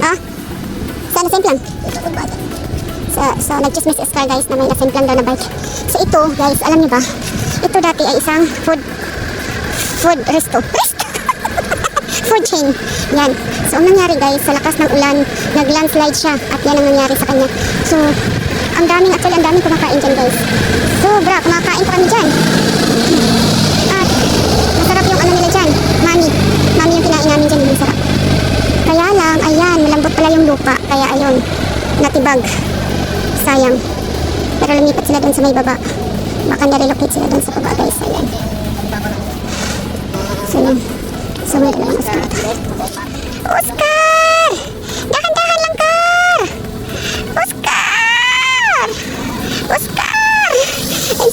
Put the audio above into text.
Ah? Saan nasimplang? So nag-chismis si Oscar guys na may nasimplang daw na bike. So ito guys, alam niyo ba? Ito dati ay isang food food chain. Yan. So ang nangyari guys, sa lakas ng ulan, nag-landslide siya at yan ang nangyari sa kanya. So ang daming kumakain dyan guys. Sobra, kumakain pa kami dyan. At masarap yung ano nila dyan. Mami yung kinain namin dyan, masarap. Kaya lang, ayan, malambot pala yung lupa. Kaya ayun, natibag. Sayang. Pero lumipat sila dun sa may baba. Baka na-relocate sila dun sa baba guys. Ayan. So yun. So may dalawang Oscar. Oscar! Dahan-dahan lang ka! Oscar! Oscar! Ay,